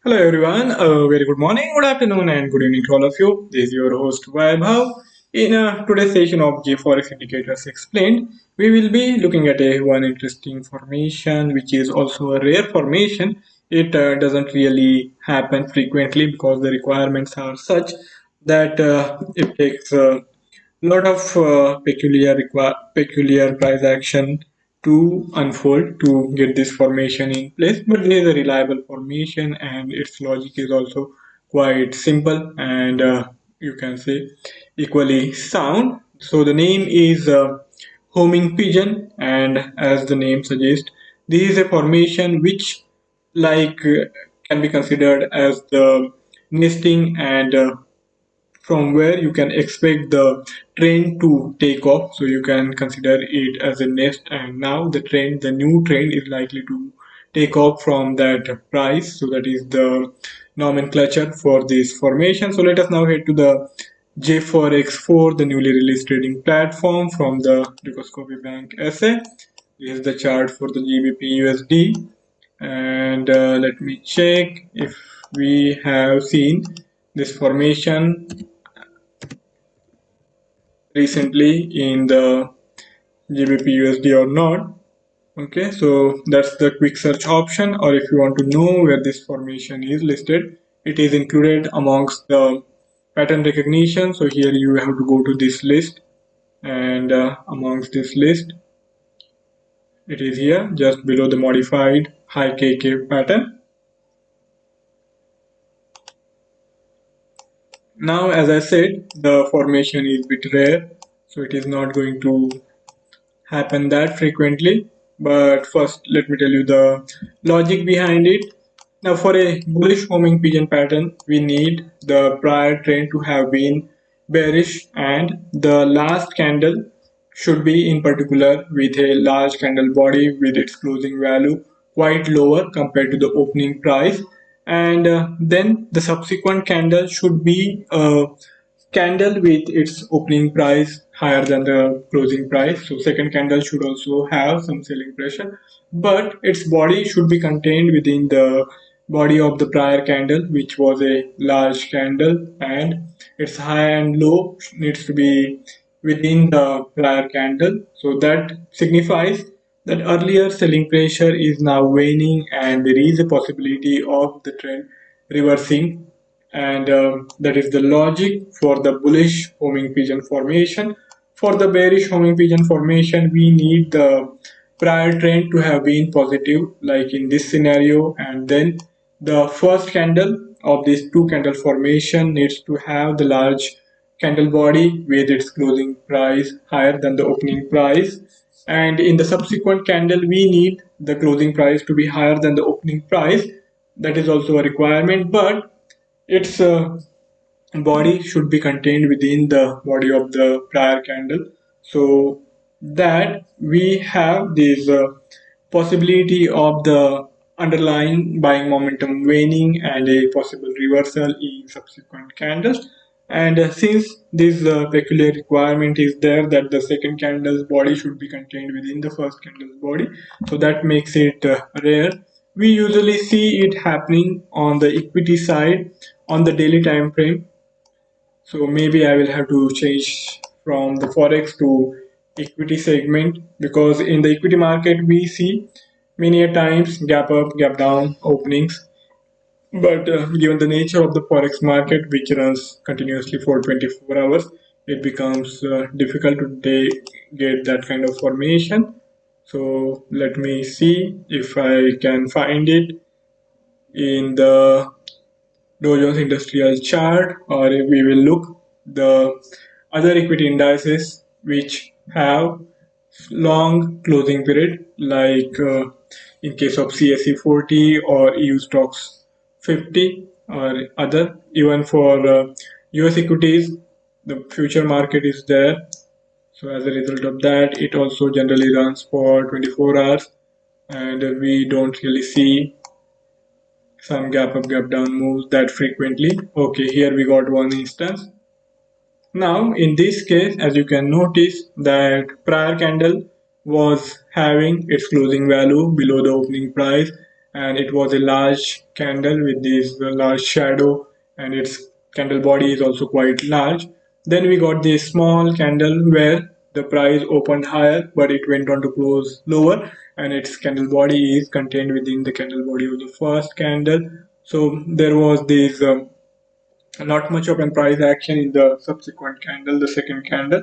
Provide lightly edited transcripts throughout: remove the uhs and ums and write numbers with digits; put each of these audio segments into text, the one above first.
Hello everyone, very good morning, good afternoon and good evening to all of you. This is your host Vaibhav. In today's session of JForex Indicators Explained, we will be looking at one interesting formation which is also a rare formation. It doesn't really happen frequently because the requirements are such that it takes lot of peculiar price action to unfold to get this formation in place, but there is a reliable formation and its logic is also quite simple and you can say equally sound. So the name is homing pigeon, and as the name suggests, this is a formation which like can be considered as the nesting and from where you can expect the train to take off, so you can consider it as a nest. And now the new train is likely to take off from that price, so that is the nomenclature for this formation. So let us now head to the J4X4, the newly released trading platform from the Dukascopy Bank SA. This is the chart for the GBP USD, and let me check if we have seen this formation recently in the GBP USD or not. Okay, so that's the quick search option, or if you want to know where this formation is listed, it is included amongst the pattern recognition. So here you have to go to this list, and amongst this list, it is here just below the modified high KK pattern. Now, as I said, the formation is a bit rare, so it is not going to happen that frequently. But first, let me tell you the logic behind it. Now, for a bullish homing pigeon pattern, we need the prior trend to have been bearish, and the last candle should be in particular with a large candle body with its closing value quite lower compared to the opening price. And then the subsequent candle should be a candle with its opening price higher than the closing price. So second candle should also have some selling pressure, but its body should be contained within the body of the prior candle, which was a large candle, and its high and low needs to be within the prior candle. So that signifies that earlier selling pressure is now waning and there is a possibility of the trend reversing, and that is the logic for the bullish homing pigeon formation. For the bearish homing pigeon formation, we need the prior trend to have been positive, like in this scenario, and then the first candle of this two candle formation needs to have the large candle body with its closing price higher than the opening price, and in the subsequent candle we need the closing price to be higher than the opening price. That is also a requirement, but its body should be contained within the body of the prior candle, so that we have this possibility of the underlying buying momentum waning and a possible reversal in subsequent candles. And since this peculiar requirement is there that the second candle's body should be contained within the first candle's body, so that makes it rare. We usually see it happening on the equity side on the daily time frame. So maybe I will have to change from the forex to equity segment, because in the equity market we see many a times gap up, gap down openings. But given the nature of the forex market, which runs continuously for 24 hours, it becomes difficult to get that kind of formation. So let me see if I can find it in the Dow Jones Industrial Chart, or if we will look the other equity indices which have long closing period, like in case of CSE 40 or EU stocks 50 or other. Even for US equities, the future market is there. So as a result of that, it also generally runs for 24 hours, and we don't really see some gap up gap down moves that frequently. Okay, here we got one instance. Now in this case, as you can notice, that prior candle was having its closing value below the opening price, and it was a large candle with this large shadow, and its candle body is also quite large. Then we got this small candle where the price opened higher but it went on to close lower, and its candle body is contained within the candle body of the first candle. So there was this not much of a price action in the subsequent candle, the second candle.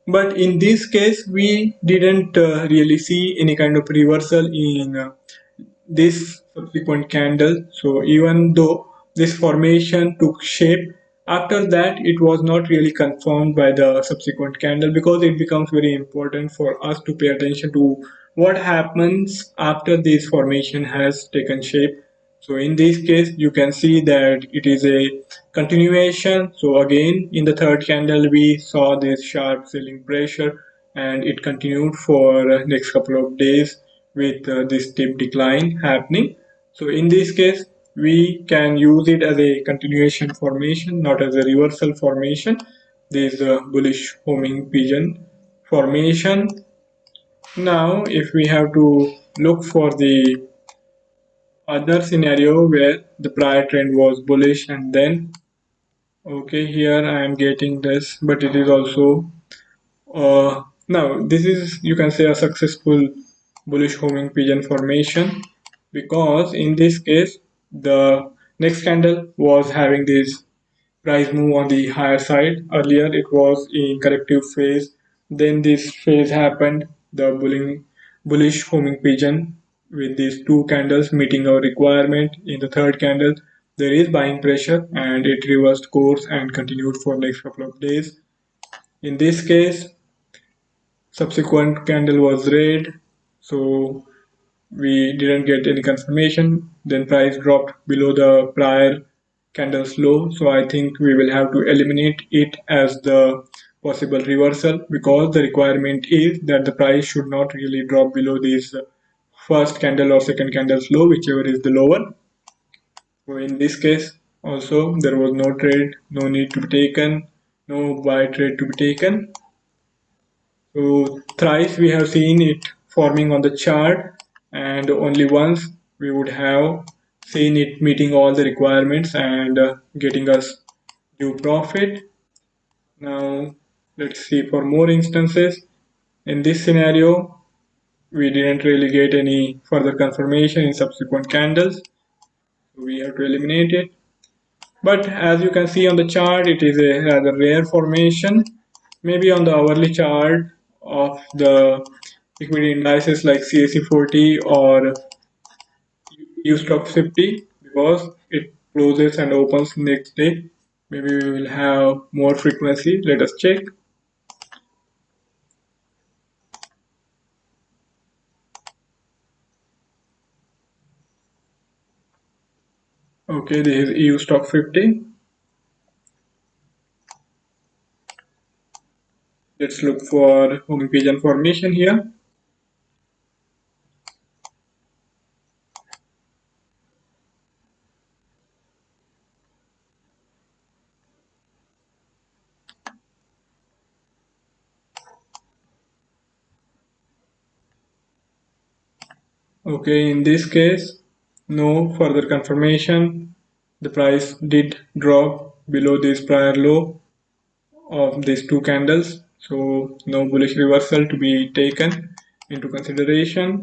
But in this case, we didn't really see any kind of reversal in this subsequent candle. So even though this formation took shape, after that it was not really confirmed by the subsequent candle, because it becomes very important for us to pay attention to what happens after this formation has taken shape. So in this case, you can see that it is a continuation. So again, in the third candle, we saw this sharp selling pressure, and it continued for next couple of days with this steep decline happening. So in this case, we can use it as a continuation formation, not as a reversal formation. This bullish homing pigeon formation. Now, if we have to look for the other scenario where the prior trend was bullish, and then okay, here I am getting this, but it is also now this is, you can say, a successful bullish homing pigeon formation, because in this case the next candle was having this price move on the higher side. Earlier it was in corrective phase, then this phase happened, the bullish homing pigeon, with these two candles meeting our requirement. In the third candle there is buying pressure, and it reversed course and continued for next couple of days. In this case, subsequent candle was red, so we didn't get any confirmation. Then price dropped below the prior candle's low, so I think we will have to eliminate it as the possible reversal, because the requirement is that the price should not really drop below this first candle or second candle's low, whichever is the lower. So in this case also there was no trade, no need to be taken, no buy trade to be taken. So thrice we have seen it forming on the chart, and only once we would have seen it meeting all the requirements and getting us due profit. Now let's see for more instances. In this scenario, we didn't really get any further confirmation in subsequent candles, so we have to eliminate it. But as you can see on the chart, it is a rather rare formation. Maybe on the hourly chart of the equity indices like CAC 40 or EU Stock 50, because it closes and opens next day. Maybe we will have more frequency. Let us check. Okay, this is EU Stock 50. Let's look for home pigeon formation here. Okay, in this case, no further confirmation. The price did drop below this prior low of these two candles, so no bullish reversal to be taken into consideration.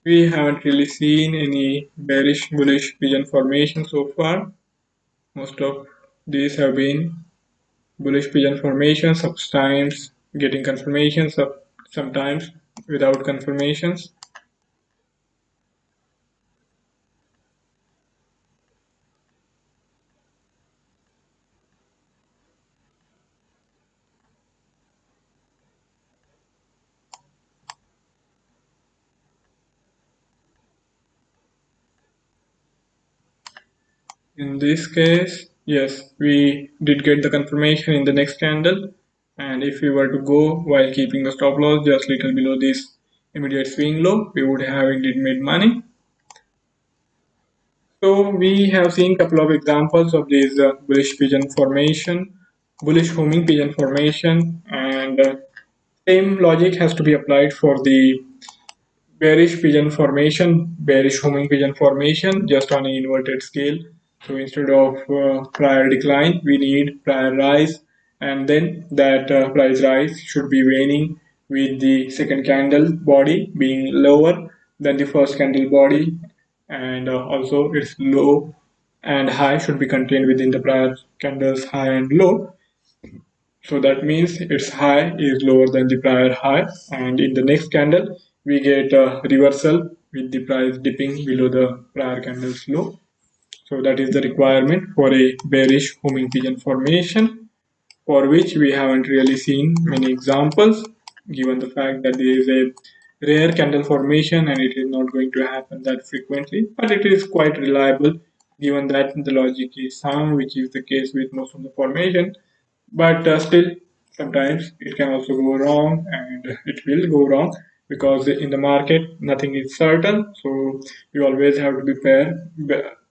We haven't really seen any bearish bullish pigeon formation so far. Most of these have been bullish pigeon formations, sometimes getting confirmations, sometimes without confirmations. In this case, yes, we did get the confirmation in the next candle, and if we were to go while keeping the stop loss just little below this immediate swing low, we would have indeed made money. So we have seen a couple of examples of these bullish pigeon formation, bullish homing pigeon formation, and Same logic has to be applied for the bearish homing pigeon formation, just on an inverted scale. So instead of prior decline, we need prior rise, and then that price rise should be waning with the second candle body being lower than the first candle body, and also its low and high should be contained within the prior candle's high and low. So that means its high is lower than the prior high, and in the next candle we get a reversal with the price dipping below the prior candle's low. So that is the requirement for a bearish homing pigeon formation, for which we haven't really seen many examples, given the fact that there is a rare candle formation and it is not going to happen that frequently, but it is quite reliable given that the logic is sound, which is the case with most of the formation. But still, sometimes it can also go wrong, and it will go wrong because in the market nothing is certain. So you always have to be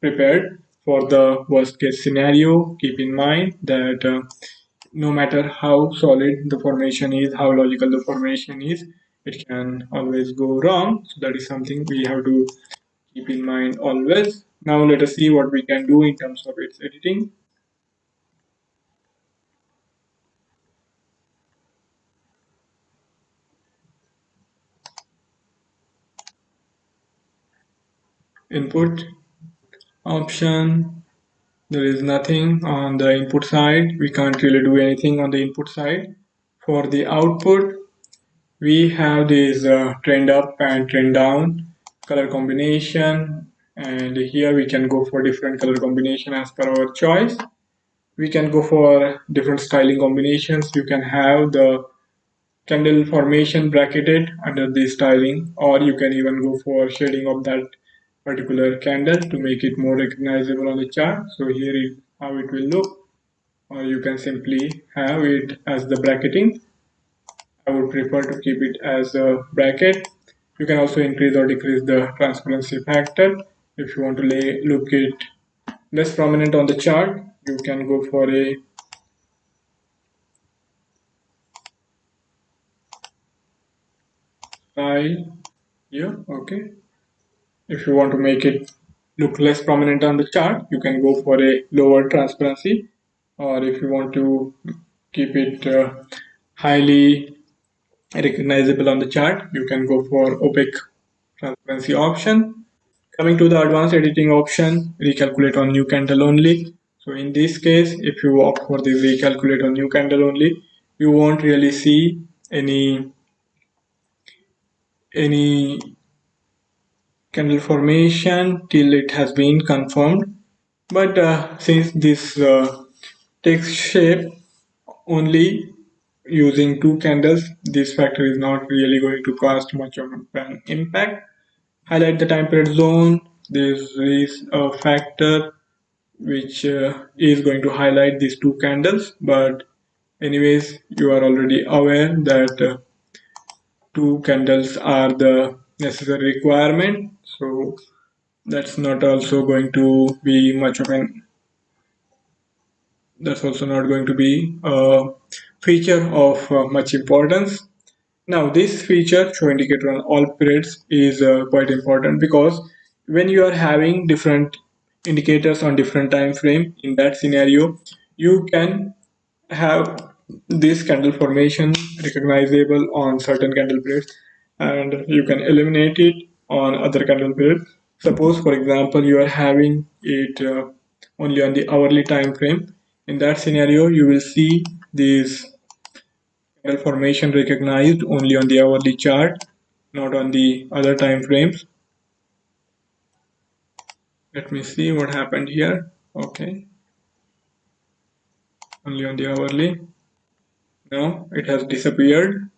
prepared for the worst case scenario. Keep in mind that no matter how solid the formation is, how logical the formation is, it can always go wrong. So that is something we have to keep in mind always. Now let us see what we can do in terms of its editing. Input option, there is nothing on the input side. We can't really do anything on the input side. For the output, we have this trend up and trend down color combination, and here we can go for different color combination as per our choice. We can go for different styling combinations. You can have the candle formation bracketed under the styling, or you can even go for shading of that particular candle to make it more recognizable on the chart. So here is how it will look, or you can simply have it as the bracketing. I would prefer to keep it as a bracket. You can also increase or decrease the transparency factor. If you want to look it less prominent on the chart, you can go for a style here. Okay, if you want to make it look less prominent on the chart, you can go for a lower transparency, or if you want to keep it highly recognizable on the chart, you can go for opaque transparency option. Coming to the advanced editing option, recalculate on new candle only. So in this case, if you opt for the recalculate on new candle only, you won't really see any candle formation till it has been confirmed. But since this takes shape only using two candles, this factor is not really going to cause much of an impact. Highlight the time period zone. This is a factor which is going to highlight these two candles, but anyways, you are already aware that two candles are the necessary requirement, so that's not also going to be much of an that's also not going to be a feature of much importance. Now this feature show indicator on all periods is quite important, because when you are having different indicators on different time frame, in that scenario you can have this candle formation recognizable on certain candle periods, and you can eliminate it on other candle periods. Suppose for example you are having it only on the hourly time frame. In that scenario you will see this candle formation recognized only on the hourly chart, not on the other time frames. Let me see what happened here. Okay, only on the hourly. Now it has disappeared.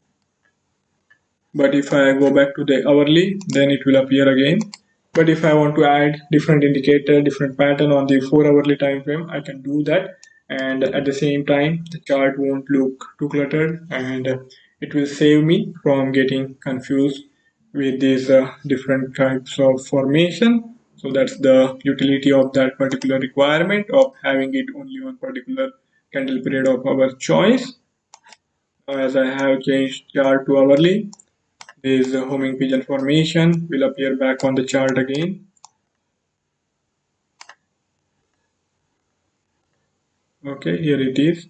But if I go back to the hourly, then it will appear again. But if I want to add different indicator, different pattern on the 4 hourly time frame, I can do that. And at the same time, the chart won't look too cluttered, and it will save me from getting confused with these different types of formation. So that's the utility of that particular requirement of having it only on particular candle period of our choice. As I have changed chart to hourly, this homing pigeon formation will appear back on the chart again. Okay, here it is.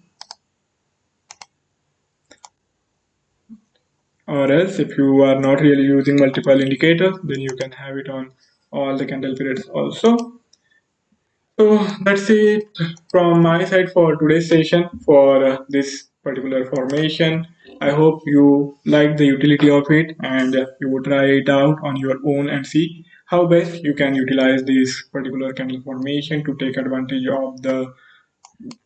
Or else, if you are not really using multiple indicators, then you can have it on all the candle periods also. So that's it from my side for today's session for this particular formation. I hope you like the utility of it and you would try it out on your own and see how best you can utilize this particular candle formation to take advantage of the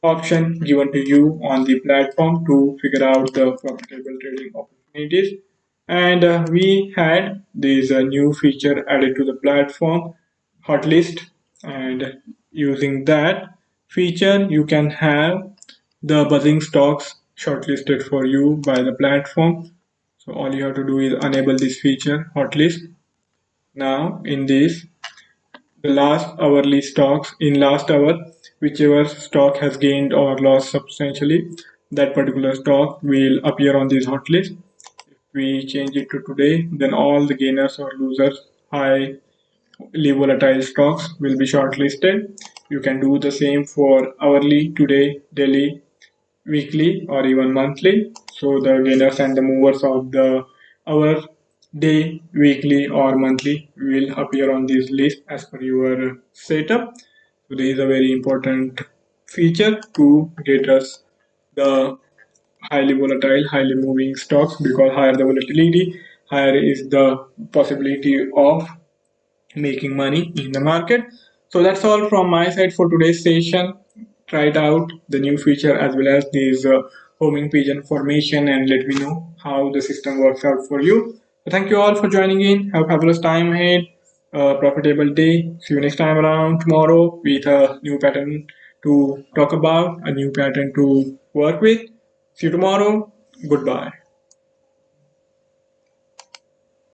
option given to you on the platform to figure out the profitable trading opportunities. And we had this new feature added to the platform, hot list, and using that feature, you can have the buzzing stocks shortlisted for you by the platform. So all you have to do is enable this feature, hot list. Now in this the last hourly stocks in last hour, whichever stock has gained or lost substantially, that particular stock will appear on this hot list. If we change it to today, then all the gainers or losers, highly volatile stocks will be shortlisted. You can do the same for hourly, today, daily, weekly, or even monthly. So the gainers and the movers of the hour, day, weekly, or monthly will appear on this list as per your setup. So this is a very important feature to get us the highly volatile, highly moving stocks, because higher the volatility, higher is the possibility of making money in the market. So that's all from my side for today's session. Try it out, the new feature as well as this homing pigeon formation, and let me know how the system works out for you. So thank you all for joining in. Have a fabulous time ahead. Profitable day. See you next time around tomorrow with a new pattern to talk about, a new pattern to work with. See you tomorrow. Goodbye.